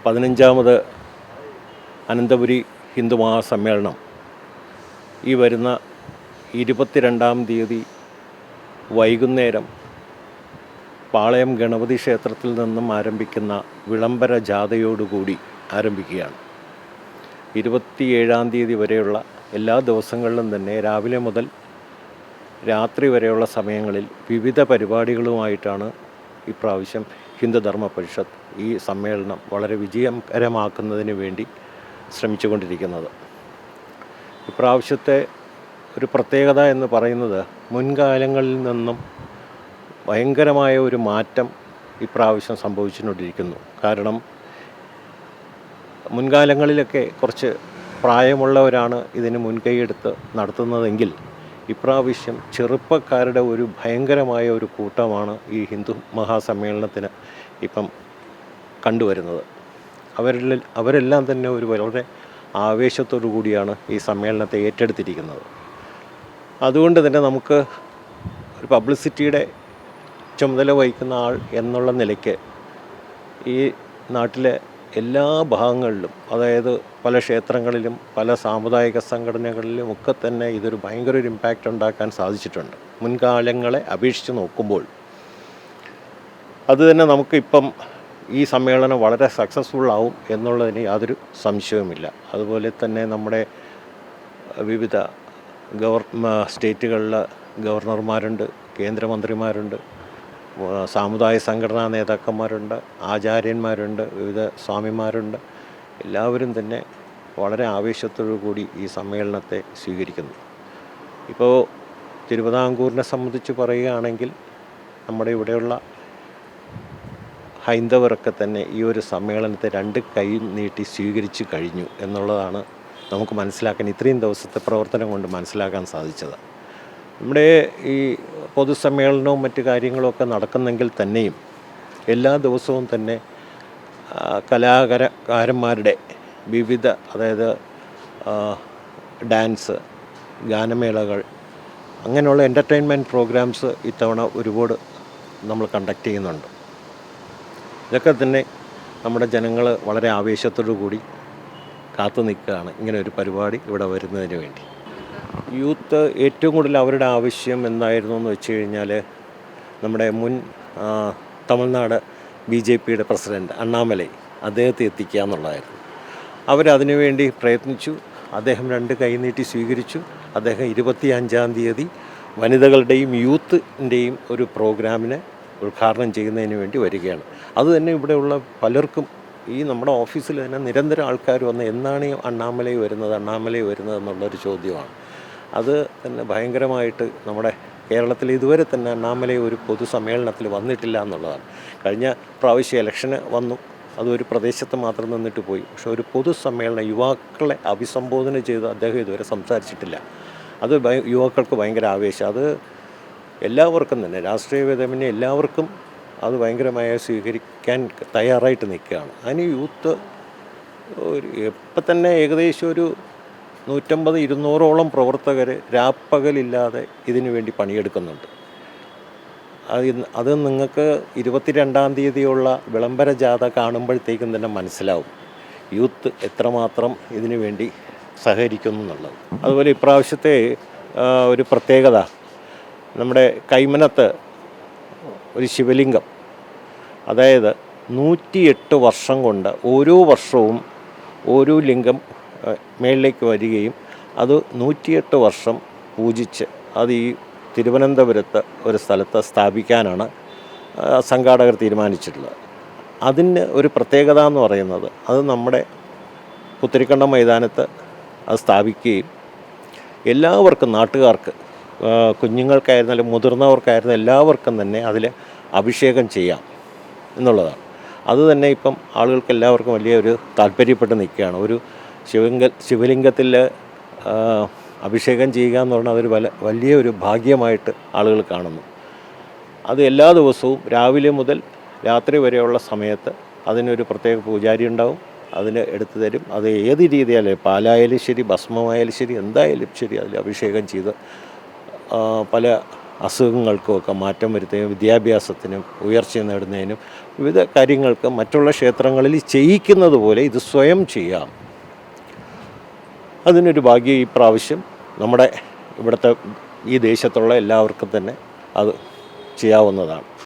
15ാമത് അനന്തപുരി ഹിന്ദു മഹാസമ്മേളനം ഈ വരുന്ന 22-ാം തീയതി വൈകുന്നേരം പാളയം ഗണപതി ക്ഷേത്രത്തിൽ നിന്നും ആരംഭിക്കുന്ന വിളംബര ജാഥയോടുകൂടി ആരംഭിക്കുകയാണ്. 27-ാം തീയതി വരെയുള്ള എല്ലാ ദിവസങ്ങളിലും തന്നെ രാവിലെ മുതൽ രാത്രി വരെയുള്ള സമയങ്ങളിൽ വിവിധ പരിപാടികളുമായിട്ടാണ് ഇപ്രാവശ്യം ഹിന്ദുധർമ്മ പരിഷത്ത് ഈ സമ്മേളനം വളരെ വിജയകരമാക്കുന്നതിന് വേണ്ടി ശ്രമിച്ചുകൊണ്ടിരിക്കുന്നത്. ഇപ്രാവശ്യത്തെ ഒരു പ്രത്യേകത എന്ന് പറയുന്നത് മുൻകാലങ്ങളിൽ നിന്നും ഭയങ്കരമായ ഒരു മാറ്റം ഇപ്രാവശ്യം സംഭവിച്ചുകൊണ്ടിരിക്കുന്നു. കാരണം മുൻകാലങ്ങളിലൊക്കെ കുറച്ച് പ്രായമുള്ളവരാണ് ഇതിന് മുൻകൈയെടുത്ത് നടത്തുന്നതെങ്കിൽ ഇപ്രാവശ്യം ചെറുപ്പക്കാരുടെ ഒരു ഭയങ്കരമായ ഒരു കൂട്ടമാണ് ഈ ഹിന്ദു മഹാസമ്മേളനത്തിന് ഇപ്പം കണ്ടുവരുന്നത്. അവരെല്ലാം തന്നെ ഒരു വളരെ ആവേശത്തോടു കൂടിയാണ് ഈ സമ്മേളനത്തെ ഏറ്റെടുത്തിരിക്കുന്നത്. അതുകൊണ്ട് തന്നെ നമുക്ക് ഒരു പബ്ലിസിറ്റിയുടെ ചുമതല വഹിക്കുന്ന ആൾ എന്നുള്ള നിലയ്ക്ക് ഈ നാട്ടിലെ എല്ലാ ഭാഗങ്ങളിലും, അതായത് പല ക്ഷേത്രങ്ങളിലും പല സാമുദായിക സംഘടനകളിലും ഒക്കെ തന്നെ ഇതൊരു ഭയങ്കര ഒരു ഇമ്പാക്റ്റ് ഉണ്ടാക്കാൻ സാധിച്ചിട്ടുണ്ട്. മുൻകാലങ്ങളെ അപേക്ഷിച്ച് നോക്കുമ്പോൾ അത് തന്നെ നമുക്കിപ്പം ഈ സമ്മേളനം വളരെ സക്സസ്ഫുൾ ആവും എന്നുള്ളതിന് യാതൊരു സംശയവുമില്ല. അതുപോലെ തന്നെ നമ്മുടെ വിവിധ സ്റ്റേറ്റുകളിലെ ഗവർണർമാരുണ്ട്, കേന്ദ്രമന്ത്രിമാരുണ്ട്, സാമുദായിക സംഘടനാ നേതാക്കന്മാരുണ്ട്, ആചാര്യന്മാരുണ്ട്, വിവിധ സ്വാമിമാരുണ്ട്. എല്ലാവരും തന്നെ വളരെ ആവേശത്തോടു കൂടി ഈ സമ്മേളനത്തെ സ്വീകരിക്കുന്നു. ഇപ്പോൾ തിരുവിതാംകൂറിനെ സംബന്ധിച്ച് പറയുകയാണെങ്കിൽ നമ്മുടെ ഇവിടെയുള്ള ഹൈന്ദവരൊക്കെ തന്നെ ഈ ഒരു സമ്മേളനത്തെ രണ്ട് കൈ നീട്ടി സ്വീകരിച്ചു കഴിഞ്ഞു എന്നുള്ളതാണ് നമുക്ക് മനസ്സിലാക്കാൻ ഇത്രയും ദിവസത്തെ പ്രവർത്തനം കൊണ്ട് മനസ്സിലാക്കാൻ സാധിച്ചത്. നമ്മുടെ ഈ പൊതുസമ്മേളനവും മറ്റു കാര്യങ്ങളൊക്കെ നടക്കുന്നെങ്കിൽ തന്നെയും എല്ലാ ദിവസവും തന്നെ കലാകാരന്മാരുടെ വിവിധ, അതായത് ഡാൻസ്, ഗാനമേളകൾ, അങ്ങനെയുള്ള എൻ്റർടൈൻമെൻറ്റ് പ്രോഗ്രാംസ് ഇത്തവണ ഒരുപാട് നമ്മൾ കണ്ടക്ട് ചെയ്യുന്നുണ്ട്. ഇതൊക്കെ തന്നെ നമ്മുടെ ജനങ്ങൾ വളരെ ആവേശത്തോടു കൂടി കാത്തു നിൽക്കുകയാണ് ഇങ്ങനെ ഒരു പരിപാടി ഇവിടെ വരുന്നതിന് വേണ്ടി. യൂത്ത് ഏറ്റവും കൂടുതൽ അവരുടെ ആവശ്യം എന്തായിരുന്നു എന്ന് വെച്ച് കഴിഞ്ഞാൽ നമ്മുടെ മുൻ തമിഴ്നാട് BJPയുടെ പ്രസിഡൻറ്റ് അണ്ണാമലൈ, അദ്ദേഹത്തെ എത്തിക്കുക എന്നുള്ളതായിരുന്നു. അവരതിനു വേണ്ടി പ്രയത്നിച്ചു. അദ്ദേഹം രണ്ട് കൈനീട്ടി സ്വീകരിച്ചു. അദ്ദേഹം 25-ാം തീയതി വനിതകളുടെയും യൂത്തിൻ്റെയും ഒരു പ്രോഗ്രാമിനെ ഉദ്ഘാടനം ചെയ്യുന്നതിന് വേണ്ടി വരികയാണ്. അതുതന്നെ ഇവിടെയുള്ള പലർക്കും, ഈ നമ്മുടെ ഓഫീസിൽ തന്നെ നിരന്തരം ആൾക്കാർ വന്ന് എന്നാണ് ഈ അണ്ണാമലൈ വരുന്നത് എന്നുള്ളൊരു ചോദ്യമാണ്. അത് തന്നെ ഭയങ്കരമായിട്ട് നമ്മുടെ കേരളത്തിൽ ഇതുവരെ തന്നെ അണ്ണാമലൈ ഒരു പൊതുസമ്മേളനത്തിൽ വന്നിട്ടില്ല എന്നുള്ളതാണ്. കഴിഞ്ഞ പ്രാവശ്യം ഇലക്ഷന് വന്നു, അതൊരു പ്രദേശത്ത് മാത്രം നിന്നിട്ട് പോയി. പക്ഷേ ഒരു പൊതുസമ്മേളനം യുവാക്കളെ അഭിസംബോധന ചെയ്ത് അദ്ദേഹം ഇതുവരെ സംസാരിച്ചിട്ടില്ല. അത് യുവാക്കൾക്ക് ഭയങ്കര ആവേശം. അത് എല്ലാവർക്കും തന്നെ, രാഷ്ട്രീയ ഭേദമന്യേ എല്ലാവർക്കും അത് ഭയങ്കരമായി സ്വീകരിക്കാൻ തയ്യാറായിട്ട് നിൽക്കുകയാണ്. അതിന് യൂത്ത് ഇപ്പം തന്നെ ഏകദേശം ഒരു 150-200ഓളം പ്രവർത്തകർ രാപ്പകലില്ലാതെ ഇതിനു വേണ്ടി പണിയെടുക്കുന്നുണ്ട്. അത് നിങ്ങൾക്ക് 22-ാം തീയതിയുള്ള വിളംബര ജാഥ കാണുമ്പോഴത്തേക്കും തന്നെ മനസ്സിലാവും യൂത്ത് എത്രമാത്രം ഇതിനു വേണ്ടി സഹകരിക്കുന്നു എന്നുള്ളത്. അതുപോലെ ഇപ്രാവശ്യത്തെ ഒരു പ്രത്യേകത, നമ്മുടെ കൈമനത്ത് ഒരു ശിവലിംഗം, അതായത് 108 വർഷം കൊണ്ട് ഓരോ വർഷവും ഓരോ ലിംഗം മേളിലേക്ക് വരികയും അത് 108 വർഷം പൂജിച്ച് അത് ഈ തിരുവനന്തപുരത്ത് ഒരു സ്ഥലത്ത് സ്ഥാപിക്കാനാണ് സംഘാടകർ തീരുമാനിച്ചിട്ടുള്ളത്. അതിന് ഒരു പ്രത്യേകത എന്ന് പറയുന്നത്, അത് നമ്മുടെ പുത്തരിക്കണ്ടം മൈതാനത്ത് അത് സ്ഥാപിക്കുകയും എല്ലാവർക്കും, നാട്ടുകാർക്ക്, കുഞ്ഞുങ്ങൾക്കായിരുന്നാലും മുതിർന്നവർക്കായിരുന്നാലും എല്ലാവർക്കും തന്നെ അതിൽ അഭിഷേകം ചെയ്യാം എന്നുള്ളതാണ്. അത് തന്നെ ഇപ്പം ആളുകൾക്ക് എല്ലാവർക്കും വലിയൊരു താല്പര്യപ്പെട്ട് നിൽക്കുകയാണ്. ഒരു ശിവലിംഗത്തിൽ അഭിഷേകം ചെയ്യുക എന്ന് പറഞ്ഞാൽ അതൊരു വലിയൊരു ഭാഗ്യമായിട്ട് ആളുകൾ കാണുന്നു. അത് എല്ലാ ദിവസവും രാവിലെ മുതൽ രാത്രി വരെയുള്ള സമയത്ത് അതിനൊരു പ്രത്യേക പൂജാരി ഉണ്ടാവും, അതിന് എടുത്തു തരും. അത് ഏത് രീതിയായാലും, പാലായാലും ശരി, ഭസ്മമായാലും ശരി, എന്തായാലും ശരി, അതിൽ അഭിഷേകം ചെയ്ത് പല അസുഖങ്ങൾക്കുമൊക്കെ മാറ്റം വരുത്തുകയും വിദ്യാഭ്യാസത്തിനും ഉയർച്ച നേടുന്നതിനും വിവിധ കാര്യങ്ങൾക്ക് മറ്റുള്ള ക്ഷേത്രങ്ങളിൽ ചെയ്യിക്കുന്നത് പോലെ ഇത് സ്വയം ചെയ്യാം. അതിനൊരു ഭാഗ്യം ഈ പ്രാവശ്യം നമ്മുടെ ഇവിടുത്തെ ഈ ദേശത്തുള്ള എല്ലാവർക്കും തന്നെ അത് ചെയ്യാവുന്നതാണ്.